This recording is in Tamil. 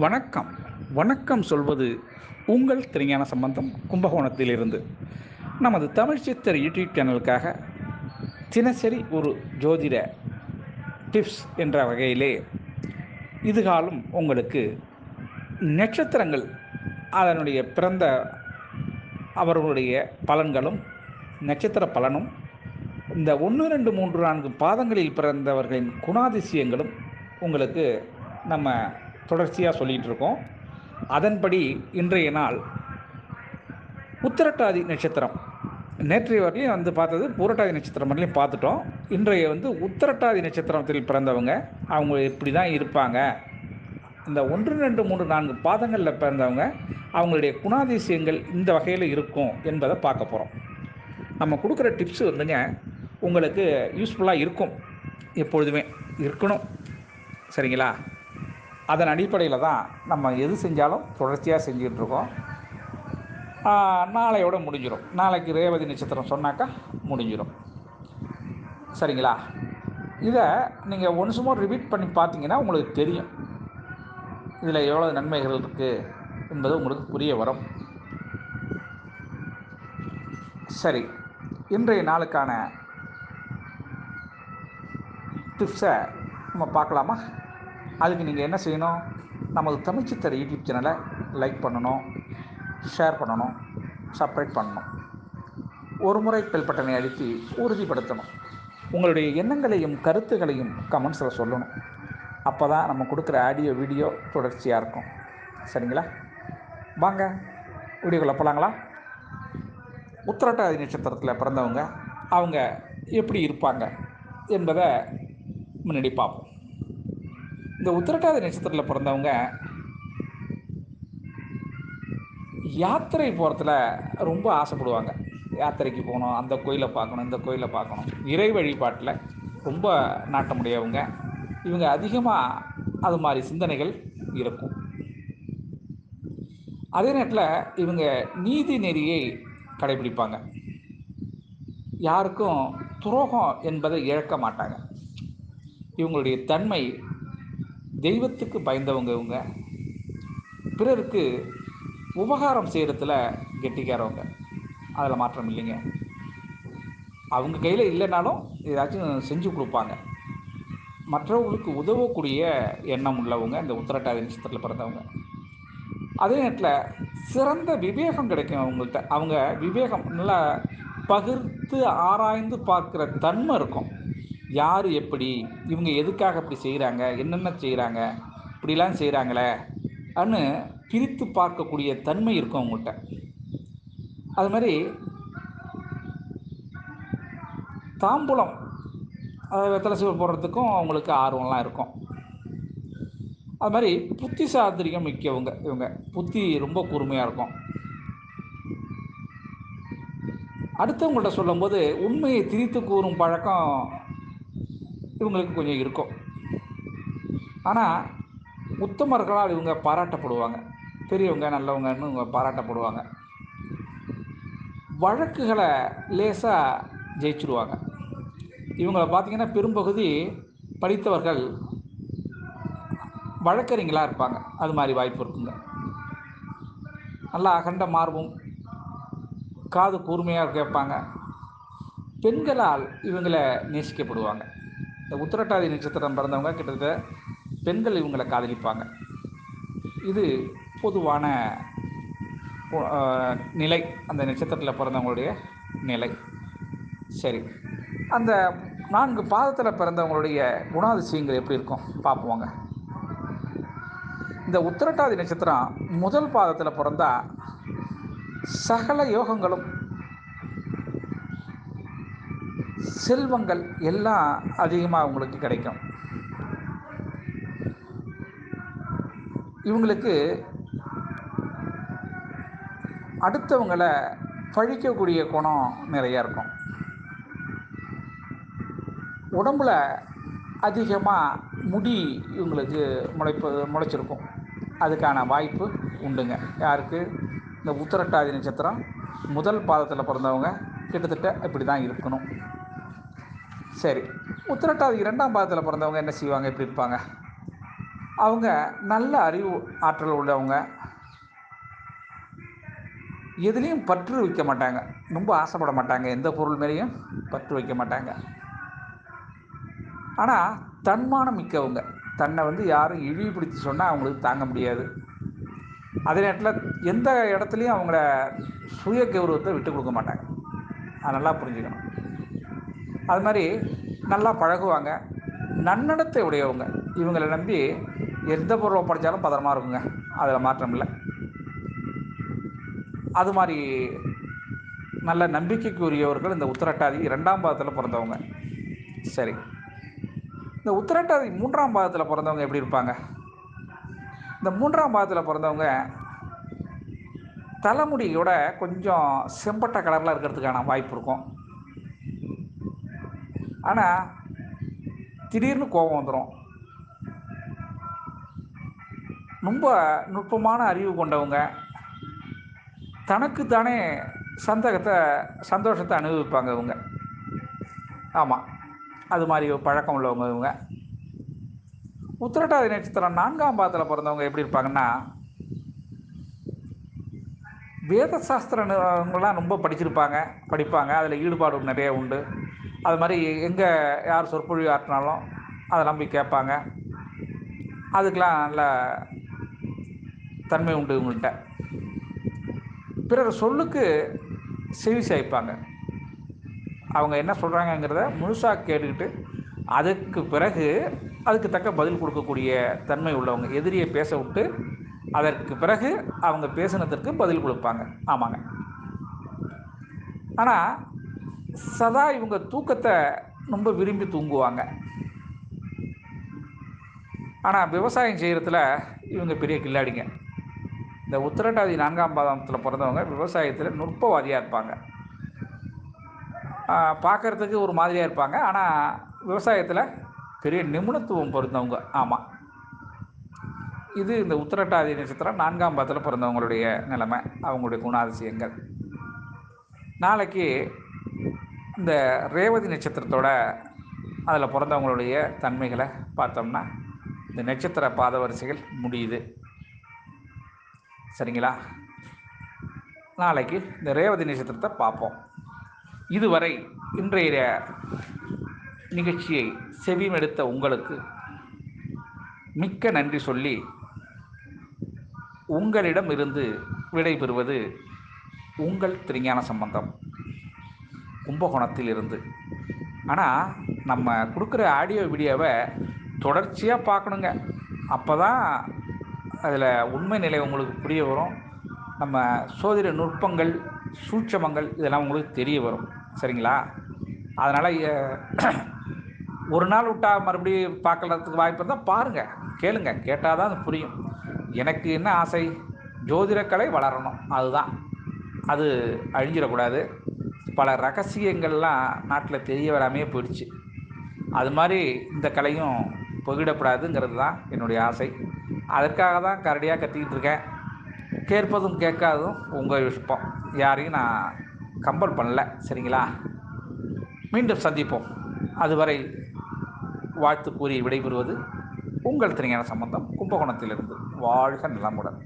வணக்கம். வணக்கம் சொல்வது உங்கள் திருஞான சம்பந்தம் கும்பகோணத்திலிருந்து. நமது தமிழ் சித்தர் யூடியூப் சேனலுக்காக தினசரி ஒரு ஜோதிட டிப்ஸ் என்ற வகையிலே இதுகாலும் உங்களுக்கு நட்சத்திரங்கள் அதனுடைய பிறந்த அவர்களுடைய பலன்களும் நட்சத்திர பலனும் இந்த 1, 2, 3, 4 பாதங்களில் பிறந்தவர்களின் குணாதிசயங்களும் உங்களுக்கு நம்ம தொடர்ச்சியாக சொல்லிகிட்டு இருக்கோம். அதன்படி இன்றைய நாள் உத்திரட்டாதி நட்சத்திரம், நேற்றைய வரையும் பார்த்தது பூரட்டாதி நட்சத்திரம் வரலையும் பார்த்துட்டோம். இன்றைய உத்திரட்டாதி நட்சத்திரத்தில் பிறந்தவங்க அவங்க இப்படி தான் இருப்பாங்க. இந்த 1, 2, 3, 4 பாதங்களில் பிறந்தவங்க அவங்களுடைய குணாதிசயங்கள் இந்த வகையில் இருக்கும் என்பதை பார்க்க போகிறோம். நம்ம கொடுக்குற டிப்ஸ் உங்களுக்கு யூஸ்ஃபுல்லாக இருக்கும், எப்பொழுதுமே இருக்கணும். சரிங்களா? அதன் அடிப்படையில் தான் நம்ம எது செஞ்சாலும் தொடர்ச்சியாக செஞ்சிகிட்ருக்கோம். நாளையோட முடிஞ்சிடும். நாளைக்கு ரேவதி நட்சத்திரம் சொன்னாக்கா முடிஞ்சிடும். சரிங்களா? இதை நீங்கள் ஒன்ஸ் மோர் ரிப்பீட் பண்ணி பார்த்தீங்கன்னா உங்களுக்கு தெரியும் இதில் எவ்வளோ நன்மைகள் இருக்குது என்பது உங்களுக்கு புரிய வரும். சரி, இன்றைய நாளுக்கான டிப்ஸை நம்ம பார்க்கலாமா? அதுக்கு நீங்கள் என்ன செய்யணும்? நமது தமிழ் சித்தர் யூடியூப் சேனலை லைக் பண்ணணும், ஷேர் பண்ணணும், சப்ஸ்கிரைப் பண்ணணும். ஒரு முறை பெல் பட்டனை அழுத்தி உறுதிப்படுத்தணும். உங்களுடைய எண்ணங்களையும் கருத்துக்களையும் கமெண்ட்ஸில் சொல்லணும். அப்போ தான் நம்ம கொடுக்குற ஆடியோ வீடியோ தொடர்ச்சியாக இருக்கும். சரிங்களா? வாங்க வீடியோக்குள்ளே போகலாங்களா? உத்திரட்டாதி நட்சத்திரத்தில் பிறந்தவங்க அவங்க எப்படி இருப்பாங்க என்பதை முன்னாடி பார்ப்போம். இந்த உத்திரட்டாதி நட்சத்திரத்தில் பிறந்தவங்க யாத்திரை போகிறதுல ரொம்ப ஆசைப்படுவாங்க. யாத்திரைக்கு போகணும், அந்த கோயிலை பார்க்கணும், இந்த கோயிலை பார்க்கணும், இறை வழிபாட்டில் ரொம்ப நாட்டமுடையவங்க. இவங்க அதிகமாக அது மாதிரி சிந்தனைகள் இருக்கும். அதே நேரத்தில் இவங்க நீதி நெறியை கடைபிடிப்பாங்க. யாருக்கும் துரோகம் என்பதை இழக்க மாட்டாங்க. இவங்களுடைய தன்மை தெய்வத்துக்கு பயந்தவங்க. இவங்க பிறருக்கு உபகாரம் செய்கிறதுல கெட்டிக்காரவங்க. அதில் மாற்றம் இல்லைங்க. அவங்க கையில் இல்லைனாலும் ஏதாச்சும் செஞ்சு கொடுப்பாங்க. மற்றவங்களுக்கு உதவக்கூடிய எண்ணம் உள்ளவங்க இந்த உத்திரட்டாதி நட்சத்திரத்தில் பிறந்தவங்க. அதே நேரத்தில் சிறந்த விவேகம் கிடைக்கும் அவங்கள்ட்ட. அவங்க விவேகம் நல்லா பகிர்ந்து ஆராய்ந்து பார்க்குற தன்மை இருக்கும். யார் எப்படி, இவங்க எதுக்காக இப்படி செய்கிறாங்க, என்னென்ன செய்கிறாங்க, இப்படிலாம் செய்கிறாங்களே அன்னு பிரித்து பார்க்கக்கூடிய தன்மை இருக்கும் அவங்கள்ட்ட. அது மாதிரி தாம்பூலம் வெத்தலை சீவல் போடுறதுக்கும் அவங்களுக்கு ஆர்வம்லாம் இருக்கும். அது மாதிரி புத்தி சாதுரியம் மிக்கவங்க. இவங்க புத்தி ரொம்ப கூர்மையாக இருக்கும். அடுத்தவங்கள்ட்ட சொல்லும்போது உண்மையை திரித்து கூறும் பழக்கம் இவங்களுக்கு கொஞ்சம் இருக்கும். ஆனால் உத்தமர்களால் இவங்க பாராட்டப்படுவாங்க. பெரியவங்க நல்லவங்கன்னு இவங்க பாராட்டப்படுவாங்க. வழக்குகளை லேசாக ஜெயிச்சுடுவாங்க. இவங்களை பார்த்திங்கன்னா பெரும்பகுதி படித்தவர்கள் வழக்கறிஞர்களாக இருப்பாங்க. அது மாதிரி வாய்ப்பு இருக்குங்க. நல்லா அகண்ட மார்பும் காது கூர்மையாக கேட்பாங்க. பெண்களால் இவங்களை நேசிக்கப்படுவாங்க. இந்த உத்திரட்டாதி நட்சத்திரம் பிறந்தவங்க கிட்டத்தட்ட பெண்கள் இவங்களை காதலிப்பாங்க. இது பொதுவான நிலை, அந்த நட்சத்திரத்தில் பிறந்தவங்களுடைய நிலை. சரி, அந்த 4 பாதத்தில் பிறந்தவங்களுடைய குணாதிசயங்கள் எப்படி இருக்கும் பார்ப்போங்க. இந்த உத்திரட்டாதி நட்சத்திரம் முதல் பாதத்தில் பிறந்தா சகல யோகங்களும் செல்வங்கள் எல்லாம் அதிகமாக அவங்களுக்கு கிடைக்கும். இவங்களுக்கு அடுத்தவங்களை பழிக்கக்கூடிய குணம் நிறையா இருக்கும். உடம்புல அதிகமாக முடி இவங்களுக்கு முளைச்சிருக்கும். அதுக்கான வாய்ப்பு உண்டுங்க. யாருக்கு? இந்த உத்திரட்டாதி நட்சத்திரம் முதல் பாதத்தில் பிறந்தவங்க கிட்டத்தட்ட இப்படி தான் இருக்கணும். சரி, உத்திரட்டாதி 2ஆம் பாதத்தில் பிறந்தவங்க என்ன செய்வாங்க, எப்படி இருப்பாங்க? அவங்க நல்ல அறிவு ஆற்றல் உள்ளவங்க, எதுலேயும் பற்று வைக்க மாட்டாங்க, ரொம்ப ஆசைப்பட மாட்டாங்க, எந்த பொருள் மேலேயும் பற்று வைக்க மாட்டாங்க. ஆனால் தன்மானம் மிக்கவங்க, தன்னை யாரும் இழிவுபடுத்தி சொன்னால் அவங்களுக்கு தாங்க முடியாது. அதே நேரத்தில் எந்த இடத்துலையும் அவங்கள சுய கௌரவத்தை விட்டு கொடுக்க மாட்டாங்க. அது நல்லா புரிஞ்சுக்கணும். அது மாதிரி நல்லா பழகுவாங்க, நன்னடத்தை உடையவங்க. இவங்களை நம்பி எந்த பொருளை படித்தாலும் பத்திரமா இருக்குங்க, அதில் மாற்றம் இல்லை. அது மாதிரி நல்ல நம்பிக்கைக்கு உரியவர்கள் இந்த உத்திரட்டாதி 2ஆம் பாதத்தில் பிறந்தவங்க. சரி, இந்த உத்திரட்டாதி 3ஆம் பாதத்தில் பிறந்தவங்க எப்படி இருப்பாங்க? இந்த 3ஆம் பாதத்தில் பிறந்தவங்க தலைமுடியோட கொஞ்சம் செம்பட்ட கலரில் இருக்கிறதுக்கான வாய்ப்பு இருக்கும். ஆனால் திடீர்னு கோபம் வந்துடும். ரொம்ப நுட்பமான அறிவு கொண்டவங்க, தனக்குத்தானே சந்தோஷத்தை அனுபவிப்பாங்க இவங்க. ஆமாம், அது மாதிரி பழக்கம் உள்ளவங்க இவங்க. உத்திரட்டாதி நட்சத்திரம் 4ஆம் பாதத்தில் பிறந்தவங்க எப்படி இருப்பாங்கன்னா, வேத சாஸ்திரங்கள்லாம் ரொம்ப படிப்பாங்க, அதில் ஈடுபாடு நிறைய உண்டு. அது மாதிரி எங்கே யார் சொற்பொழிவு ஆற்றினாலும் அதெல்லாம் போய் கேட்பாங்க. அதுக்கெலாம் நல்ல தன்மை உண்டு இவங்கள்ட்ட. பிறர் சொல்லுக்கு செவி சாய்ப்பாங்க. அவங்க என்ன சொல்கிறாங்கங்கிறத முழுசாக கேட்டுக்கிட்டு அதுக்கு தக்க பதில் கொடுக்கக்கூடிய தன்மை உள்ளவங்க. எதிரியை பேச விட்டு அதற்கு பிறகு அவங்க பேசினதற்கு பதில் கொடுப்பாங்க. ஆமாங்க. ஆனால் சதா இவங்க தூக்கத்தை ரொம்ப விரும்பி தூங்குவாங்க. ஆனால் விவசாயம் செய்கிறதுல இவங்க பெரிய கில்லாடிங்க. இந்த உத்திரட்டாதி 4ஆம் பாதத்தில் பிறந்தவங்க விவசாயத்தில் நுட்பவாதியாக இருப்பாங்க. பார்க்குறதுக்கு ஒரு மாதிரியாக இருப்பாங்க, ஆனால் விவசாயத்தில் பெரிய நிபுணத்துவம் பொருந்தவங்க. ஆமாம், இது இந்த உத்திரட்டாதி நட்சத்திரம் 4ஆம் பாதத்தில் பிறந்தவங்களுடைய நிலைமை, அவங்களுடைய குணாதிசயங்கள். நாளைக்கு இந்த ரேவதி நட்சத்திரத்தோட அதில் பிறந்தவங்களுடைய தன்மைகளை பார்த்தோம்னா இந்த நட்சத்திர பாத வரிசைகள் முடியுது. சரிங்களா? நாளைக்கு இந்த ரேவதி நட்சத்திரத்தை பார்ப்போம். இதுவரை இன்றைய நிகழ்ச்சியை செவிமெடுத்த உங்களுக்கு மிக்க நன்றி சொல்லி உங்களிடம் இருந்து விடைபெறுவது உங்கள் திருஞான சம்பந்தம், கும்பகோணத்தில் இருந்து. ஆனால் நம்ம கொடுக்குற ஆடியோ வீடியோவை தொடர்ச்சியாக பார்க்கணுங்க. அப்போ தான் அதில் உண்மை நிலை உங்களுக்கு புரிய வரும். நம்ம சோதிட நுட்பங்கள், சூட்சமங்கள் இதெல்லாம் உங்களுக்கு தெரிய வரும். சரிங்களா? அதனால் ஒரு நாள் விட்டால் மறுபடியும் பார்க்கறதுக்கு வாய்ப்பு இருந்தால் பாருங்கள், கேளுங்க, கேட்டால் தான் அது புரியும். எனக்கு என்ன ஆசை, ஜோதிடக்கலை வளரணும், அதுதான். அது அழிஞ்சிடக்கூடாது. பல ரகசியங்கள்லாம் நாட்டில் தெரிய வராமையே போயிடுச்சு. அது மாதிரி இந்த கலையும் போயிடக்கூடாதுங்கிறது தான் என்னுடைய ஆசை. அதற்காக தான் கரடியாக கத்திக்கிட்டு இருக்கேன். கேட்பதும் கேட்காததும் உங்கள் விருப்பம், யாரையும் நான் கம்பல் பண்ணல. சரிங்களா? மீண்டும் சந்திப்போம். அதுவரை வாழ்த்து கூறி விடைபெறுவது உங்கள் திருஞான சம்பந்தம், கும்பகோணத்திலிருந்து. வாழ்க நலமுடன்.